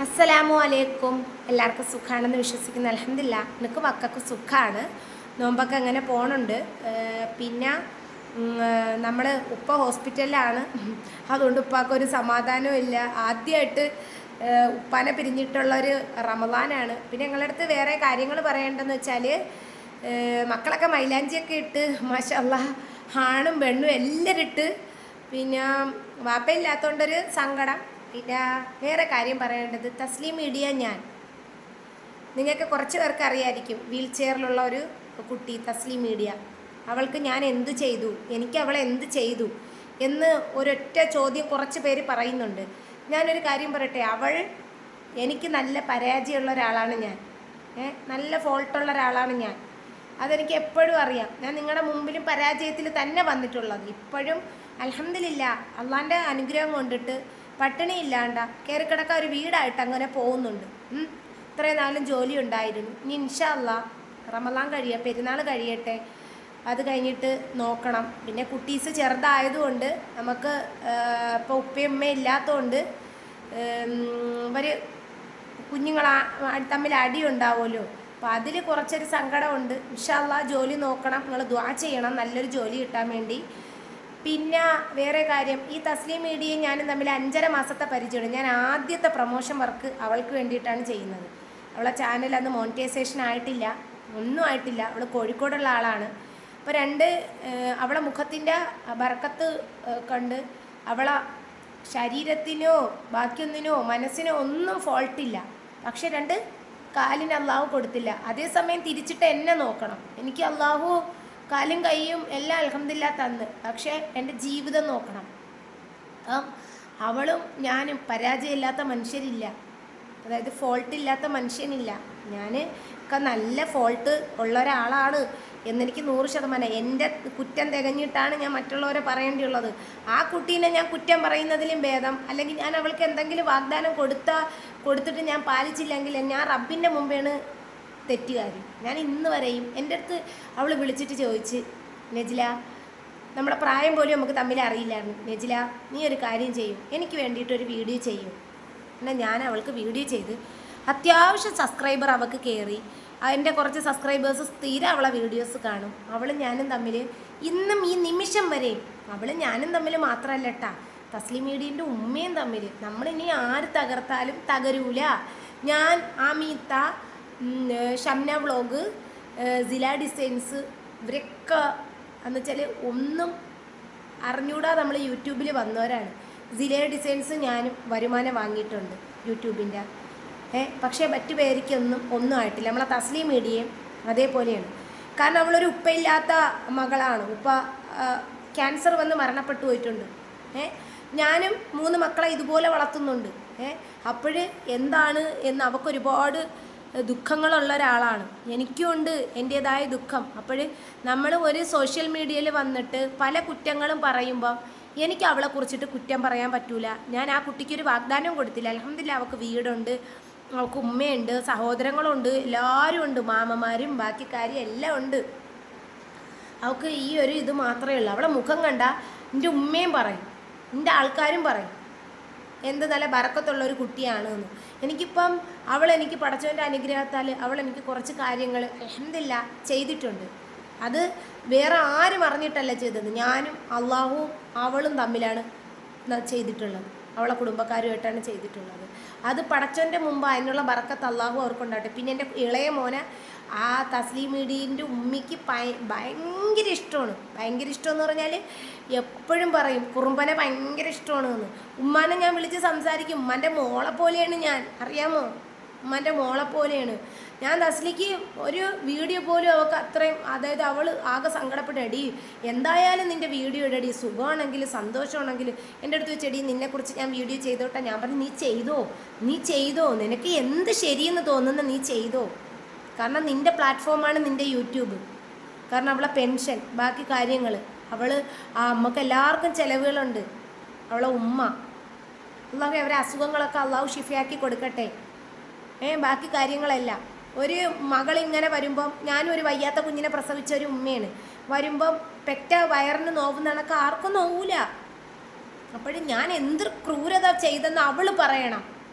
അസ്സലാമു അലൈക്കും. എല്ലാവർക്കും സുഖമാണെന്ന് വിശ്വസിക്കുന്നു. അൽഹംദുലില്ലാ എനിക്ക് മക്കൾക്ക് സുഖമാണ്. നോമ്പൊക്കെ അങ്ങനെ പോകണുണ്ട്. പിന്നെ നമ്മൾ ഉപ്പ ഹോസ്പിറ്റലിലാണ്. അതുകൊണ്ട് ഉപ്പാക്കൊരു സമാധാനവും ഇല്ല. ആദ്യമായിട്ട് ഉപ്പാനെ പിരിഞ്ഞിട്ടുള്ളൊരു റമദാനാണ്. പിന്നെ ഞങ്ങളുടെ അടുത്ത് വേറെ കാര്യങ്ങൾ പറയേണ്ടതെന്ന് വെച്ചാൽ മക്കളൊക്കെ മൈലാഞ്ചിയൊക്കെ ഇട്ട് മാഷാ അല്ലാഹ് ആണും പെണ്ണും എല്ലാവരും ഇട്ട്. പിന്നെ വാപ്പയില്ലാത്തതുകൊണ്ടൊരു സങ്കടം. പിന്നെ വേറെ കാര്യം പറയേണ്ടത്, തസ്ലീം മീഡിയ നിങ്ങൾക്ക് കുറച്ച് പേർക്ക് അറിയായിരിക്കും. വീൽ ചെയറിലുള്ള ഒരു കുട്ടി തസ്ലീം മീഡിയ. അവൾക്ക് ഞാൻ എന്ത് ചെയ്തു, എനിക്ക് അവളെ എന്ത് ചെയ്തു എന്ന് ഒരൊറ്റ ചോദ്യം കുറച്ച് പേര് പറയുന്നുണ്ട്. ഞാനൊരു കാര്യം പറയട്ടെ, എനിക്ക് നല്ല പരാജയമുള്ള ഒരാളാണ് ഞാൻ. നല്ല ഫോൾട്ടുള്ള ഒരാളാണ് ഞാൻ. അതെനിക്ക് എപ്പോഴും അറിയാം. ഞാൻ നിങ്ങളുടെ മുമ്പിലും പരാജയത്തിൽ തന്നെ വന്നിട്ടുള്ളത്. ഇപ്പോഴും അൽഹംദുലില്ലാ അള്ളാൻ്റെ അനുഗ്രഹം കൊണ്ടിട്ട് പട്ടിണി ഇല്ലാണ്ട കയറിക്കിടക്കാൻ ഒരു വീടായിട്ട് അങ്ങനെ പോകുന്നുണ്ട്. ഇത്രയും നാളും ജോലി ഉണ്ടായിരുന്നു. ഇനി ഇൻഷാ അല്ലാഹ് റമദാൻ പെരുന്നാൾ കഴിയട്ടെ, അത് കഴിഞ്ഞിട്ട് നോക്കണം. പിന്നെ കുട്ടീസ് ചെറുതായതുകൊണ്ട് നമുക്ക് ഇപ്പോൾ ഉപ്പയും ഉമ്മയും ഇല്ലാത്തതുകൊണ്ട് ഇവർ കുഞ്ഞുങ്ങൾ തമ്മിൽ അടി ഉണ്ടാവുമല്ലോ. അപ്പോൾ അതിൽ കുറച്ചൊരു സങ്കടമുണ്ട്. ഇൻഷാ അല്ലാഹ് ജോലി നോക്കണം. നിങ്ങൾ ദുആ ചെയ്യണം നല്ലൊരു ജോലി കിട്ടാൻ വേണ്ടി. പിന്നെ വേറെ കാര്യം, ഈ തസ്ലീം മീഡിയയും ഞാനും തമ്മിൽ 5.5 മാസത്തെ പരിചയമുണ്ട്. ഞാൻ ആദ്യത്തെ പ്രൊമോഷൻ വർക്ക് അവൾക്ക് വേണ്ടിയിട്ടാണ് ചെയ്യുന്നത്. അവളെ ചാനൽ അന്ന് മോണിറ്റൈസേഷൻ ആയിട്ടില്ല, ഒന്നും ആയിട്ടില്ല. അവൾ കോഴിക്കോടുള്ള ആളാണ്. അപ്പോൾ അവളെ മുഖത്തിൻ്റെ ബർക്കത്ത് കണ്ട് അവളെ ശരീരത്തിനോ ബാക്കിയൊന്നിനോ മനസ്സിനോ ഒന്നും ഫോൾട്ടില്ല. പക്ഷെ 2 കാലിന് അള്ളാഹു കൊടുത്തില്ല. അതേസമയം തിരിച്ചിട്ട് എന്നെ നോക്കണം. എനിക്ക് അള്ളാഹു കാലും കൈയും എല്ലാം അൽഹംദുലില്ലാ തന്ന്. പക്ഷേ എൻ്റെ ജീവിതം നോക്കണം. അവളും ഞാനും പരാജയമില്ലാത്ത മനുഷ്യരില്ല, അതായത് ഫോൾട്ടില്ലാത്ത മനുഷ്യനില്ല. ഞാൻ ഒക്കെ നല്ല ഫോൾട്ട് ഉള്ള ഒരാളാണ് എന്നെനിക്ക് 100%. എൻ്റെ കുറ്റം തികഞ്ഞിട്ടാണ് ഞാൻ മറ്റുള്ളവരെ പറയേണ്ടിയുള്ളത്. ആ കുട്ടീനെ ഞാൻ കുറ്റം പറയുന്നതിലും ഭേദം, അല്ലെങ്കിൽ ഞാൻ അവൾക്ക് എന്തെങ്കിലും വാഗ്ദാനം കൊടുത്തിട്ട് ഞാൻ പാലിച്ചില്ലെങ്കിൽ ഞാൻ റബ്ബിൻ്റെ മുമ്പേണ് തെറ്റുകാരി. ഞാൻ ഇന്ന് വരെയും എൻ്റെ അടുത്ത് അവൾ വിളിച്ചിട്ട് ചോദിച്ച്, നജില, നമ്മുടെ പ്രായം പോലും നമുക്ക് തമ്മിൽ അറിയില്ലായിരുന്നു, നജില നീ ഒരു കാര്യം ചെയ്യും, എനിക്ക് വേണ്ടിയിട്ടൊരു വീഡിയോ ചെയ്യും. എന്നാൽ ഞാൻ അവൾക്ക് വീഡിയോ ചെയ്ത് അത്യാവശ്യം സബ്സ്ക്രൈബർ അവൾക്ക് കയറി. അതിൻ്റെ കുറച്ച് സബ്സ്ക്രൈബേഴ്സ് സ്ഥിരം അവളെ വീഡിയോസ് കാണും. അവളും ഞാനും തമ്മിൽ ഇന്നും ഈ നിമിഷം വരെയും അവളും ഞാനും തമ്മിൽ മാത്രമല്ല കേട്ടാ, തസ്ലീം മീഡിയൻ്റെ ഉമ്മയും തമ്മിൽ നമ്മളിനി ആര് തകർത്താലും തകരൂല. ഞാൻ ആമീത്ത, ഷംന വ്ളോഗ്, സില ഡിസൈൻസ്, ഇവരൊക്കെ എന്ന് വെച്ചാൽ ഒന്നും അറിഞ്ഞൂടാ നമ്മൾ യൂട്യൂബിൽ വന്നവരാണ്. സില ഡിസൈൻസ് ഞാനും വരുമാനം വാങ്ങിയിട്ടുണ്ട് യൂട്യൂബിൻ്റെ. പക്ഷേ മറ്റു ഒന്നും ആയിട്ടില്ല. നമ്മളെ തസ്ലീം മീഡിയയും അതേപോലെയാണ്. കാരണം അവളൊരു ഉപ്പയില്ലാത്ത മകളാണ്. ഉപ്പ ക്യാൻസർ വന്ന് മരണപ്പെട്ടു പോയിട്ടുണ്ട്. ഞാനും 3 മക്കളെ ഇതുപോലെ വളർത്തുന്നുണ്ട്. അപ്പോൾ എന്താണ് എന്ന് അവൾക്കൊരുപാട് ദുഃഖങ്ങളുള്ള ഒരാളാണ്. എനിക്കുമുണ്ട് എൻ്റേതായ ദുഃഖം. അപ്പോൾ നമ്മൾ ഒരു സോഷ്യൽ മീഡിയയിൽ വന്നിട്ട് പല കുറ്റങ്ങളും പറയുമ്പോൾ എനിക്ക് അവളെ കുറിച്ചിട്ട് കുറ്റം പറയാൻ പറ്റൂല. ഞാൻ ആ കുട്ടിക്കൊരു വാഗ്ദാനം കൊടുത്തില്ല. അൽഹംദുലില്ലാ അവൾക്ക് വീടുണ്ട്, അവൾക്ക് ഉമ്മയുണ്ട്, സഹോദരങ്ങളുണ്ട്, എല്ലാവരും ഉണ്ട്, മാമന്മാരും ബാക്കി കാര്യം എല്ലാം ഉണ്ട്. അവൾക്ക് ഈ ഒരു ഇത് മാത്രമേ ഉള്ളൂ. അവളെ മുഖം കണ്ട എൻ്റെ ഉമ്മയും പറയും, എൻ്റെ ആൾക്കാരും പറയും എന്ത് നല്ല ബറക്കത്തുള്ളൊരു കുട്ടിയാണ് എന്ന്. എനിക്കിപ്പം എനിക്ക് പടച്ചവൻ്റെ അനുഗ്രഹത്താൽ എനിക്ക് കുറച്ച് കാര്യങ്ങൾ അൽഹംദുലില്ലാ ചെയ്തിട്ടുണ്ട്. അത് വേറെ ആരും അറിഞ്ഞിട്ടല്ല ചെയ്തത്, ഞാനും അള്ളാഹുവും അവളും തമ്മിലാണ് ചെയ്തിട്ടുള്ളത്. അവളെ കുടുംബക്കാരുമായിട്ടാണ് ചെയ്തിട്ടുള്ളത്. അത് പടച്ചവൻ്റെ മുമ്പ് അതിനുള്ള ബറക്കത്ത് അള്ളാഹു അവർക്കുണ്ടാകട്ടെ. പിന്നെ എൻ്റെ ഇളയ മോനെ ആ തസ്ലീം മീഡിയൻ്റെ ഉമ്മിക്ക് ഭയങ്കര ഇഷ്ടമാണ്. ഭയങ്കര ഇഷ്ടമെന്ന് പറഞ്ഞാൽ എപ്പോഴും പറയും കുറുമ്പനെ ഭയങ്കര ഇഷ്ടമാണ് എന്ന്. ഉമ്മാനെ ഞാൻ വിളിച്ച് സംസാരിക്കും. ഉമ്മാൻ്റെ മോളെ പോലെയാണ് ഞാൻ, അറിയാമോ? ഉമ്മാൻ്റെ മോളെ പോലെയാണ് ഞാൻ. തസ്ലിക്ക് ഒരു വീഡിയോ പോലും അവൾക്ക് അത്രയും, അതായത് അവൾ ആകെ സങ്കടപ്പെട്ടടി, എന്തായാലും നിൻ്റെ വീഡിയോ ഇടടി, സുഖമാണെങ്കിൽ സന്തോഷമാണെങ്കിൽ എൻ്റെ അടുത്ത് വെച്ചടി നിന്നെക്കുറിച്ച് ഞാൻ വീഡിയോ ചെയ്തോട്ടെ. ഞാൻ പറഞ്ഞു നീ ചെയ്തോ, നിനക്ക് എന്ത് ശരിയെന്ന് തോന്നുന്ന നീ ചെയ്തോ. കാരണം നിൻ്റെ പ്ലാറ്റ്ഫോമാണ് നിൻ്റെ യൂട്യൂബ്. കാരണം അവളെ പെൻഷൻ ബാക്കി കാര്യങ്ങൾ അമ്മക്ക് എല്ലാവർക്കും ചിലവുകളുണ്ട്. അവളെ ഉമ്മ അള്ളാഹു അവരെ അസുഖങ്ങളൊക്കെ അള്ളാഹു ഷിഫയാക്കി കൊടുക്കട്ടെ. ബാക്കി കാര്യങ്ങളെല്ലാം ഒരു മകളിങ്ങനെ വരുമ്പം, ഞാനും ഒരു വയ്യാത്ത കുഞ്ഞിനെ പ്രസവിച്ച ഒരു ഉമ്മയാണ്, വരുമ്പം പെറ്റ വയറിന് നോവുന്ന കണക്ക് ആർക്കും നോവൂല. അപ്പോഴും ഞാൻ എന്ത് ക്രൂരത ചെയ്തെന്ന് അവൾ പറയണം.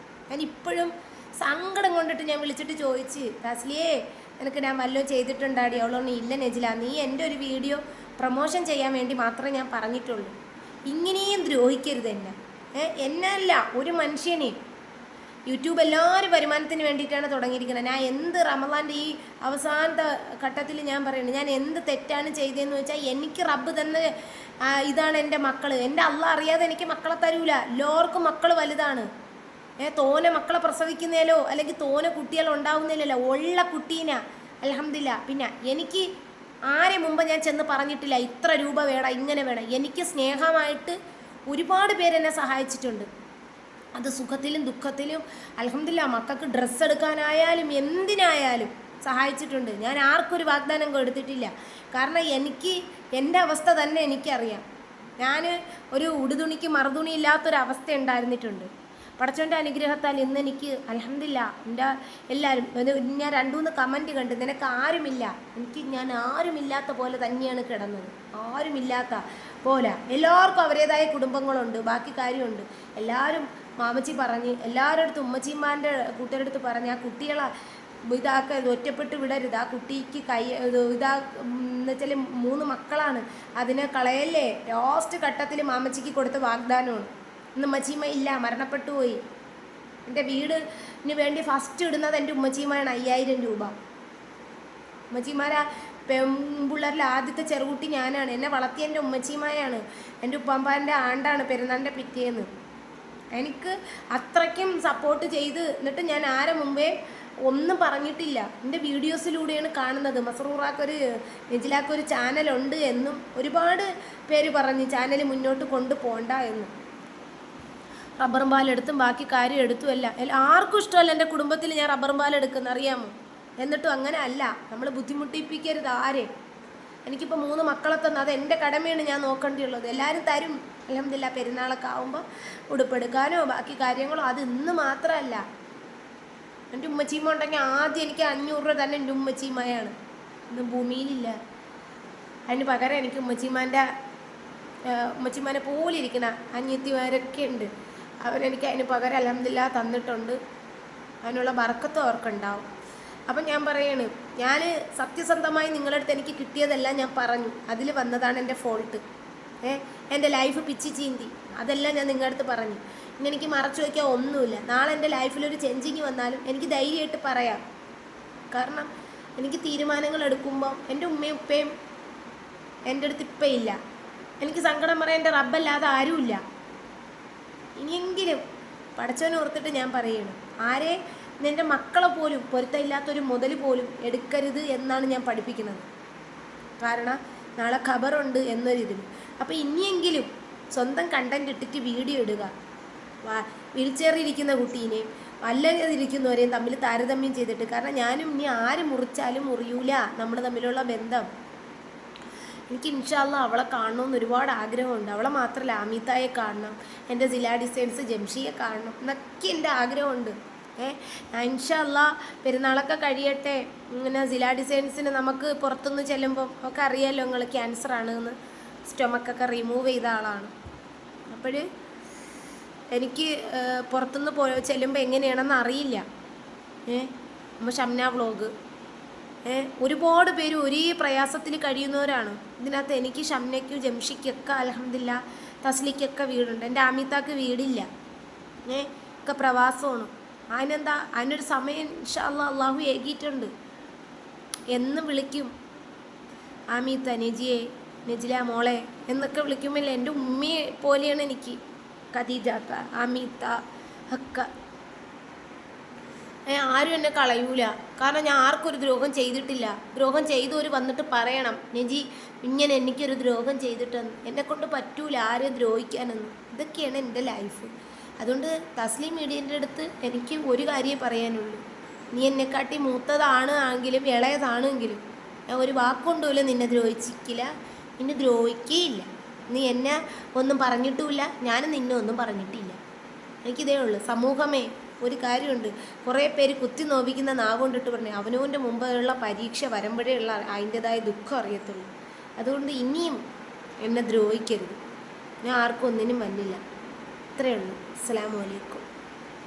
ഞാൻ ഇപ്പോഴും സങ്കടം കൊണ്ടിട്ട് ഞാൻ വിളിച്ചിട്ട് ചോദിച്ച്, തസ്ലിയേ നിനക്ക് ഞാൻ വല്ലതും ചെയ്തിട്ടുണ്ടാടി? അവളൊന്നും ഇല്ല നെജില, നീ എൻ്റെ ഒരു വീഡിയോ പ്രൊമോഷൻ ചെയ്യാൻ വേണ്ടി മാത്രമേ ഞാൻ പറഞ്ഞിട്ടുള്ളൂ. ഇങ്ങനെയും ദ്രോഹിക്കരുത് എന്നെ. എന്നല്ല ഒരു മനുഷ്യനെ. യൂട്യൂബ് എല്ലാവരും വരുമാനത്തിന് വേണ്ടിയിട്ടാണ് തുടങ്ങിയിരിക്കുന്നത്. ഞാൻ എന്ത് റമദാൻ്റെ ഈ അവസാനത്തെ ഘട്ടത്തിൽ ഞാൻ പറയുന്നത്, ഞാൻ എന്ത് തെറ്റാണ് ചെയ്തതെന്ന് വെച്ചാൽ എനിക്ക് റബ്ബ് തന്നെ ഇതാണ് എൻ്റെ മക്കൾ. എൻ്റെ അള്ളാഹ് അറിയാതെ എനിക്ക് മക്കളെ തരൂല. എല്ലാവർക്കും മക്കൾ വലുതാണ്. തോനെ മക്കളെ പ്രസവിക്കുന്നതിലോ അല്ലെങ്കിൽ തോനെ കുട്ടികൾ ഉണ്ടാവുന്നില്ലല്ലോ, ഉള്ള കുട്ടീന അൽഹംദുലില്ലാ. പിന്നെ എനിക്ക് ആരെ മുമ്പ് ഞാൻ ചെന്ന് പറഞ്ഞിട്ടില്ല ഇത്ര രൂപ വേണം ഇങ്ങനെ വേണം. എനിക്ക് സ്നേഹമായിട്ട് ഒരുപാട് പേരെന്നെ സഹായിച്ചിട്ടുണ്ട്. അത് സുഖത്തിലും ദുഃഖത്തിലും അൽഹംദുലില്ലാ. മക്കൾക്ക് ഡ്രസ്സ് എടുക്കാനായാലും എന്തിനായാലും സഹായിച്ചിട്ടുണ്ട്. ഞാൻ ആർക്കൊരു വാഗ്ദാനം കൊടുത്തിട്ടില്ല. കാരണം എനിക്ക് എൻ്റെ അവസ്ഥ തന്നെ എനിക്കറിയാം. ഞാൻ ഒരു ഉടുതുണിക്ക് മറുതുണി ഇല്ലാത്തൊരവസ്ഥ ഉണ്ടായിരുന്നിട്ടുണ്ട്. പടച്ചോൻ്റെ അനുഗ്രഹത്താൽ ഇന്ന് എനിക്ക് അൽഹംദുലില്ലാ എൻ്റെ എല്ലാവരും ഞാൻ 2-3 കമൻറ്റ് കണ്ട്, നിനക്ക് ആരുമില്ല. ഞാൻ ആരുമില്ലാത്ത പോലെ തന്നെയാണ് കിടന്നത്. ആരുമില്ലാത്ത പോലെ. എല്ലാവർക്കും അവരുടേതായ കുടുംബങ്ങളുണ്ട്, ബാക്കി കാര്യമുണ്ട്. എല്ലാവരും മാമച്ചി പറഞ്ഞ്, എല്ലാവരുടെ അടുത്ത് ഉമ്മച്ചിമാൻ്റെ കൂട്ടുകാരടുത്ത് പറഞ്ഞ് ആ കുട്ടികളെ ഇതാക്കരുത്, ഒറ്റപ്പെട്ട് വിടരുത്. ആ കുട്ടിക്ക് എന്ന് വെച്ചാൽ 3 മക്കളാണ്, അതിനെ കളയല്ലേ. ലാസ്റ്റ് ഘട്ടത്തിൽ മാമച്ചിക്ക് കൊടുത്ത വാഗ്ദാനമാണ്. ഇന്ന് ഉമ്മച്ചീമ്മ ഇല്ല, മരണപ്പെട്ടു പോയി. എൻ്റെ വീടിന് വേണ്ടി ഫസ്റ്റ് ഇടുന്നത് എൻ്റെ ഉമ്മച്ചീമ്മയാണ് 5000 രൂപ. ഉമ്മച്ചീമാരാ പെൺപിള്ളേരിൽ ആദ്യത്തെ ചെറുകുട്ടി ഞാനാണ്. എന്നെ വളർത്തിയ എൻ്റെ ഉമ്മച്ചീമ്മയാണ്. എൻ്റെ ഉപ്പാമ്പാൻ്റെ ആണ്ടാണ് പെരുന്നാളിൻ്റെ പിറ്റേന്ന്. എനിക്ക് അത്രയ്ക്കും സപ്പോർട്ട് ചെയ്ത് എന്നിട്ട് ഞാൻ ആരെ മുമ്പേ ഒന്നും പറഞ്ഞിട്ടില്ല. എൻ്റെ വീഡിയോസിലൂടെയാണ് കാണുന്നത്. മസ്റൂറാക്കൊരു നെജിലാക്കൊരു ചാനലുണ്ട് എന്നും ഒരുപാട് പേര് പറഞ്ഞ് ചാനൽ മുന്നോട്ട് കൊണ്ടുപോകണ്ട എന്നും. റബ്ബറും പാലെടുത്തും ബാക്കി കാര്യം എടുത്തുമല്ല. ആർക്കും ഇഷ്ടമല്ല എൻ്റെ കുടുംബത്തിൽ ഞാൻ റബ്ബറും പാലെടുക്കുന്ന, അറിയാമോ? എന്നിട്ടും അങ്ങനെ അല്ല. നമ്മൾ ബുദ്ധിമുട്ടിപ്പിക്കരുത് ആരെ. എനിക്കിപ്പോൾ 3 മക്കളെ തന്നു, അത് എൻ്റെ കടമയാണ് ഞാൻ നോക്കേണ്ടിയുള്ളത്. എല്ലാവരും തരും അൽഹംദുലില്ലാ. പെരുന്നാളൊക്കെ ആകുമ്പോൾ ഉടുപ്പെടുക്കാനോ ബാക്കി കാര്യങ്ങളോ അത് ഇന്ന് മാത്രമല്ല. എൻ്റെ ഉമ്മച്ചീമ്മ ഉണ്ടെങ്കിൽ ആദ്യം എനിക്ക് 500 രൂപ തന്നെ എൻ്റെ ഉമ്മച്ചീമ്മയാണ്. ഇന്ന് ഭൂമിയിലില്ല. അതിന് പകരം എനിക്ക് ഉമ്മച്ചിമാനെ പോലെ ഇരിക്കുന്ന അനിയത്തിമാരൊക്കെ ഉണ്ട്. അവരെനിക്ക് അതിന് പകരം അൽഹംദുലില്ലാ തന്നിട്ടുണ്ട്. അതിനുള്ള ബർക്കത്ത് അവർക്കുണ്ടാവും. അപ്പം ഞാൻ പറയാണ്, ഞാൻ സത്യസന്ധമായി നിങ്ങളുടെ അടുത്ത് എനിക്ക് കിട്ടിയതെല്ലാം ഞാൻ പറഞ്ഞു. അതിൽ വന്നതാണ് എൻ്റെ ഫോൾട്ട്. എൻ്റെ ലൈഫ് പിച്ചി ചീന്തി അതെല്ലാം ഞാൻ നിങ്ങളുടെ അടുത്ത് പറഞ്ഞു. ഇനി എനിക്ക് മറച്ചു വയ്ക്കാൻ ഒന്നുമില്ല. നാളെ എൻ്റെ ലൈഫിലൊരു ചേഞ്ചിങ് വന്നാലും എനിക്ക് ധൈര്യമായിട്ട് പറയാം. കാരണം എനിക്ക് തീരുമാനങ്ങൾ എടുക്കുമ്പം എൻ്റെ ഉമ്മയും ഉപ്പയും എൻ്റെ അടുത്ത് ഇപ്പം ഇല്ല. എനിക്ക് സങ്കടം പറയാൻ എൻ്റെ റബ്ബല്ലാതെ ആരുമില്ല. ഇനിയെങ്കിലും പടച്ചവനെ ഓർത്തിട്ട് ഞാൻ പറയുകയാണ്, ആരെ നിൻ്റെ മക്കളെ പോലും പൊരുത്തമില്ലാത്തൊരു മുതൽ പോലും എടുക്കരുത് എന്നാണ് ഞാൻ പഠിപ്പിക്കുന്നത്. കാരണം നാളെ ഖബറുണ്ട് എന്നൊരിതിൽ. അപ്പോൾ ഇനിയെങ്കിലും സ്വന്തം കണ്ടൻറ് ഇട്ടിട്ട് വീഡിയോ ഇടുക. വീൽ ചെയറിലിരിക്കുന്ന കുട്ടീനെയും വല്ലതിരിക്കുന്നവരെയും തമ്മിൽ താരതമ്യം ചെയ്തിട്ട്. കാരണം ഞാനും ഇനി ആര് മുറിച്ചാലും മുറിയൂല നമ്മൾ തമ്മിലുള്ള ബന്ധം. എനിക്ക് ഇൻഷാ അല്ലാഹ് അവളെ കാണണമെന്ന് ഒരുപാട് ആഗ്രഹമുണ്ട്. അവളെ മാത്രമല്ല, അമിതായെ കാണണം, എൻ്റെ സിലാ ഡിസൈൻസ് ജംഷിയെ കാണണം എന്നൊക്കെ എൻ്റെ ആഗ്രഹമുണ്ട്. ഇൻഷാ അല്ലാഹ് പെരുന്നാളൊക്കെ കഴിയട്ടെ. ഇങ്ങനെ സിലാ ഡിസൈൻസിന് നമുക്ക് പുറത്തുനിന്ന് ചെല്ലുമ്പം ഒക്കെ അറിയാമല്ലോ, നിങ്ങൾ ക്യാൻസറാണ് എന്ന്, സ്റ്റൊമക്കൊക്കെ റിമൂവ് ചെയ്ത ആളാണ്. അപ്പോൾ എനിക്ക് പുറത്തുനിന്ന് ചെല്ലുമ്പോൾ എങ്ങനെയാണെന്ന് അറിയില്ല. നമ്മൾ ഷംന വ്ളോഗ് ഒരുപാട് പേര് ഒരേ പ്രയാസത്തിൽ കഴിയുന്നവരാണ്. ഇതിനകത്ത് എനിക്ക് ഷംനയ്ക്കും ജംഷിക്കൊക്കെ അൽഹംദുലില്ലാ തസ്ലിക്കൊക്കെ വീടുണ്ട്. എൻ്റെ അമിതാക്ക് വീടില്ല. ഒക്കെ പ്രവാസമാണ്. അതിനെന്താ, അതിനൊരു സമയം ഇൻഷാ അല്ലാഹ് അള്ളാഹു ഏകിയിട്ടുണ്ട്. എന്നും വിളിക്കും അമിത, നെജിയെ, നെജില മോളെ എന്നൊക്കെ വിളിക്കുമ്പോൾ എൻ്റെ ഉമ്മയെ പോലെയാണ് എനിക്ക് ഖദീജാത്ത, അമിത ഒക്കെ. ആരും എന്നെ കളയൂല. കാരണം ഞാൻ ആർക്കൊരു ദ്രോഹം ചെയ്തിട്ടില്ല. ദ്രോഹം ചെയ്തവർ വന്നിട്ട് പറയണം, നെജി ഇങ്ങനെ എനിക്കൊരു ദ്രോഹം ചെയ്തിട്ടെന്ന്. എന്നെക്കൊണ്ട് പറ്റൂല ആരെയും ദ്രോഹിക്കാനെന്ന്. ഇതൊക്കെയാണ് എൻ്റെ ലൈഫ്. അതുകൊണ്ട് തസ്ലീം മീഡിയൻ്റെ അടുത്ത് എനിക്ക് ഒരു കാര്യമേ പറയാനുള്ളൂ. നീ എന്നെക്കാട്ടി മൂത്തതാണ് എങ്കിലും ഇളയതാണെങ്കിലും ഞാൻ ഒരു വാക്കുകൊണ്ടുമില്ല നിന്നെ ദ്രോഹിച്ചിട്ടില്ല, നിന്നെ ദ്രോഹിക്കുകയില്ല. നീ എന്നെ ഒന്നും പറഞ്ഞിട്ടുമില്ല, ഞാനും നിന്നെ ഒന്നും പറഞ്ഞിട്ടില്ല. എനിക്കിതേ ഉള്ളൂ. സമൂഹമേ, ഒരു കാര്യമുണ്ട്, കുറേ പേര് കുത്തി നോവിക്കുന്ന നാവ് കൊണ്ടിട്ട് പറഞ്ഞു അവനവൻ്റെ മുമ്പുള്ള പരീക്ഷ വരുമ്പോഴേ ഉള്ള അതിൻ്റെതായ ദുഃഖം അറിയത്തുള്ളൂ. അതുകൊണ്ട് ഇനിയും എന്നെ ദ്രോഹിക്കരുത്. ഞാൻ ആർക്കും ഒന്നിനും വന്നില്ല. ഇത്രയേ ഉള്ളൂ. അസ്സലാമു അലൈക്കും.